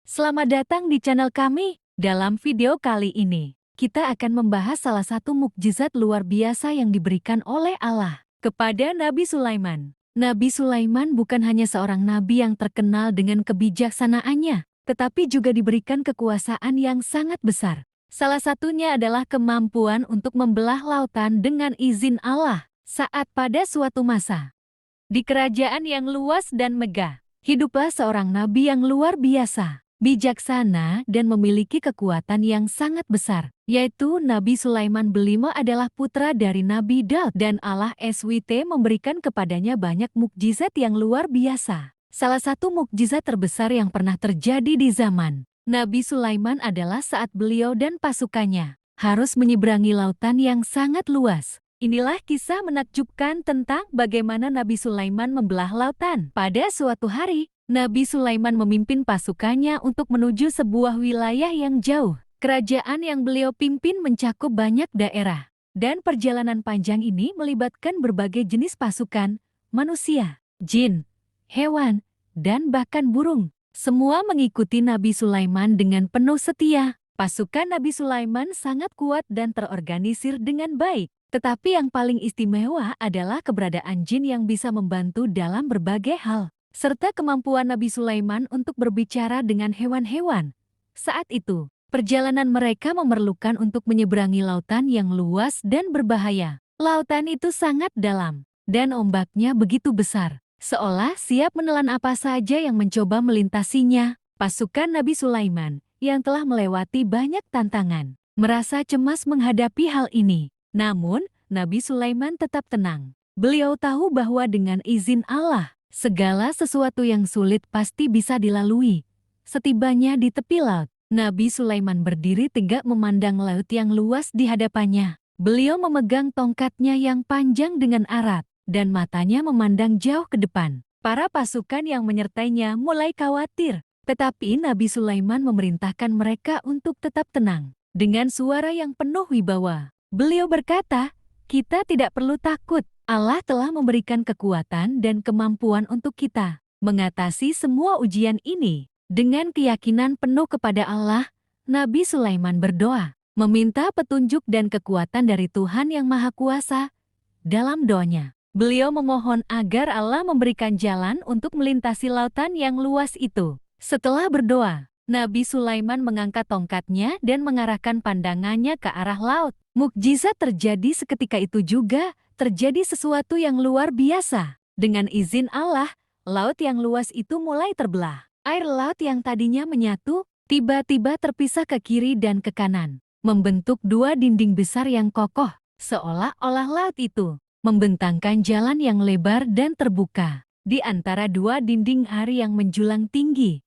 Selamat datang di channel kami. Dalam video kali ini, kita akan membahas salah satu mukjizat luar biasa yang diberikan oleh Allah kepada Nabi Sulaiman. Nabi Sulaiman bukan hanya seorang nabi yang terkenal dengan kebijaksanaannya, tetapi juga diberikan kekuasaan yang sangat besar. Salah satunya adalah kemampuan untuk membelah lautan dengan izin Allah saat pada suatu masa. Di kerajaan yang luas dan megah, hiduplah seorang nabi yang luar biasa, bijaksana dan memiliki kekuatan yang sangat besar, yaitu Nabi Sulaiman. Beliau adalah putra dari Nabi Daud dan Allah SWT memberikan kepadanya banyak mukjizat yang luar biasa. Salah satu mukjizat terbesar yang pernah terjadi di zaman Nabi Sulaiman adalah saat beliau dan pasukannya harus menyeberangi lautan yang sangat luas. Inilah kisah menakjubkan tentang bagaimana Nabi Sulaiman membelah lautan. Pada suatu hari, Nabi Sulaiman memimpin pasukannya untuk menuju sebuah wilayah yang jauh. Kerajaan yang beliau pimpin mencakup banyak daerah, dan perjalanan panjang ini melibatkan berbagai jenis pasukan, manusia, jin, hewan, dan bahkan burung. Semua mengikuti Nabi Sulaiman dengan penuh setia. Pasukan Nabi Sulaiman sangat kuat dan terorganisir dengan baik. Tetapi yang paling istimewa adalah keberadaan jin yang bisa membantu dalam berbagai hal, serta kemampuan Nabi Sulaiman untuk berbicara dengan hewan-hewan. Saat itu, perjalanan mereka memerlukan untuk menyeberangi lautan yang luas dan berbahaya. Lautan itu sangat dalam, dan ombaknya begitu besar, seolah siap menelan apa saja yang mencoba melintasinya. Pasukan Nabi Sulaiman, yang telah melewati banyak tantangan, merasa cemas menghadapi hal ini. Namun, Nabi Sulaiman tetap tenang. Beliau tahu bahwa dengan izin Allah, segala sesuatu yang sulit pasti bisa dilalui. Setibanya di tepi laut, Nabi Sulaiman berdiri tegak memandang laut yang luas di hadapannya. Beliau memegang tongkatnya yang panjang dengan erat, dan matanya memandang jauh ke depan. Para pasukan yang menyertainya mulai khawatir, tetapi Nabi Sulaiman memerintahkan mereka untuk tetap tenang. Dengan suara yang penuh wibawa, beliau berkata, "Kita tidak perlu takut. Allah telah memberikan kekuatan dan kemampuan untuk kita mengatasi semua ujian ini." Dengan keyakinan penuh kepada Allah, Nabi Sulaiman berdoa, meminta petunjuk dan kekuatan dari Tuhan Yang Maha Kuasa. Dalam doanya, beliau memohon agar Allah memberikan jalan untuk melintasi lautan yang luas itu. Setelah berdoa, Nabi Sulaiman mengangkat tongkatnya dan mengarahkan pandangannya ke arah laut. Mukjizat terjadi seketika itu juga, terjadi sesuatu yang luar biasa. Dengan izin Allah, laut yang luas itu mulai terbelah. Air laut yang tadinya menyatu, tiba-tiba terpisah ke kiri dan ke kanan, membentuk dua dinding besar yang kokoh, seolah-olah laut itu membentangkan jalan yang lebar dan terbuka di antara dua dinding air yang menjulang tinggi.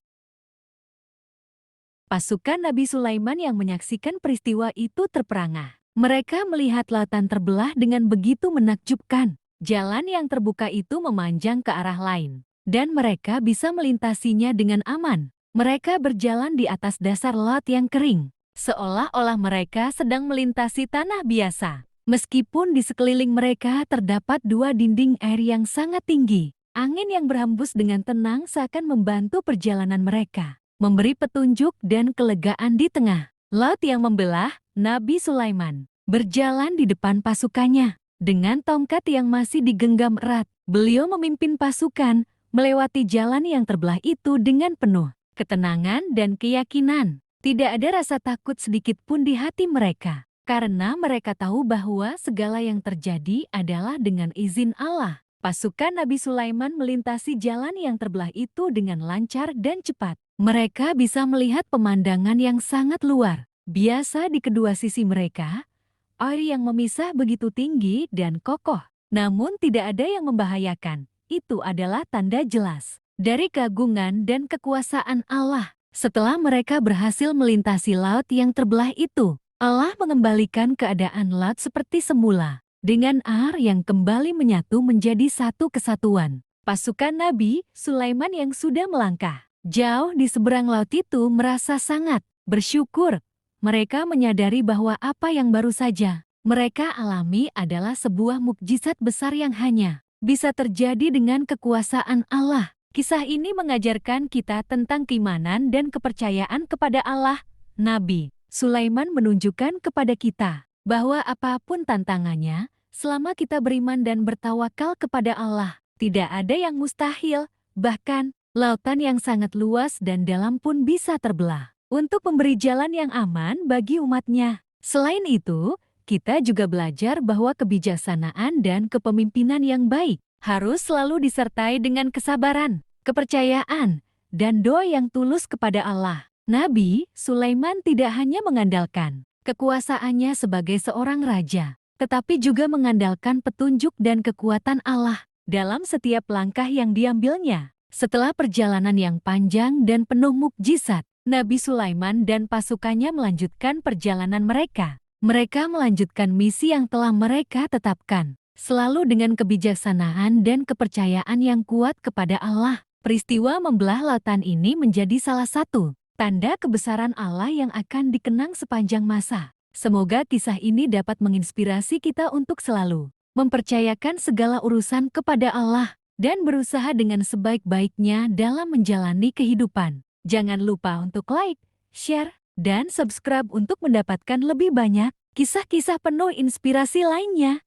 Pasukan Nabi Sulaiman yang menyaksikan peristiwa itu terperangah. Mereka melihat lautan terbelah dengan begitu menakjubkan. Jalan yang terbuka itu memanjang ke arah lain, dan mereka bisa melintasinya dengan aman. Mereka berjalan di atas dasar laut yang kering, seolah-olah mereka sedang melintasi tanah biasa. Meskipun di sekeliling mereka terdapat dua dinding air yang sangat tinggi, angin yang berhembus dengan tenang seakan membantu perjalanan mereka, memberi petunjuk dan kelegaan di tengah laut yang membelah. Nabi Sulaiman berjalan di depan pasukannya. Dengan tongkat yang masih digenggam erat, beliau memimpin pasukan melewati jalan yang terbelah itu dengan penuh ketenangan dan keyakinan. Tidak ada rasa takut sedikit pun di hati mereka, karena mereka tahu bahwa segala yang terjadi adalah dengan izin Allah. Pasukan Nabi Sulaiman melintasi jalan yang terbelah itu dengan lancar dan cepat. Mereka bisa melihat pemandangan yang sangat luar biasa di kedua sisi mereka. Air yang memisah begitu tinggi dan kokoh, namun tidak ada yang membahayakan. Itu adalah tanda jelas dari keagungan dan kekuasaan Allah. Setelah mereka berhasil melintasi laut yang terbelah itu, Allah mengembalikan keadaan laut seperti semula, dengan air yang kembali menyatu menjadi satu kesatuan. Pasukan Nabi Sulaiman yang sudah melangkah jauh di seberang laut itu merasa sangat bersyukur. Mereka menyadari bahwa apa yang baru saja mereka alami adalah sebuah mukjizat besar yang hanya bisa terjadi dengan kekuasaan Allah. Kisah ini mengajarkan kita tentang keimanan dan kepercayaan kepada Allah. Nabi Sulaiman menunjukkan kepada kita bahwa apapun tantangannya, selama kita beriman dan bertawakal kepada Allah, tidak ada yang mustahil. Bahkan, lautan yang sangat luas dan dalam pun bisa terbelah untuk memberi jalan yang aman bagi umatnya. Selain itu, kita juga belajar bahwa kebijaksanaan dan kepemimpinan yang baik harus selalu disertai dengan kesabaran, kepercayaan, dan doa yang tulus kepada Allah. Nabi Sulaiman tidak hanya mengandalkan kekuasaannya sebagai seorang raja, tetapi juga mengandalkan petunjuk dan kekuatan Allah dalam setiap langkah yang diambilnya. Setelah perjalanan yang panjang dan penuh mukjizat, Nabi Sulaiman dan pasukannya melanjutkan perjalanan mereka. Mereka melanjutkan misi yang telah mereka tetapkan, selalu dengan kebijaksanaan dan kepercayaan yang kuat kepada Allah. Peristiwa membelah lautan ini menjadi salah satu tanda kebesaran Allah yang akan dikenang sepanjang masa. Semoga kisah ini dapat menginspirasi kita untuk selalu mempercayakan segala urusan kepada Allah dan berusaha dengan sebaik-baiknya dalam menjalani kehidupan. Jangan lupa untuk like, share, dan subscribe untuk mendapatkan lebih banyak kisah-kisah penuh inspirasi lainnya.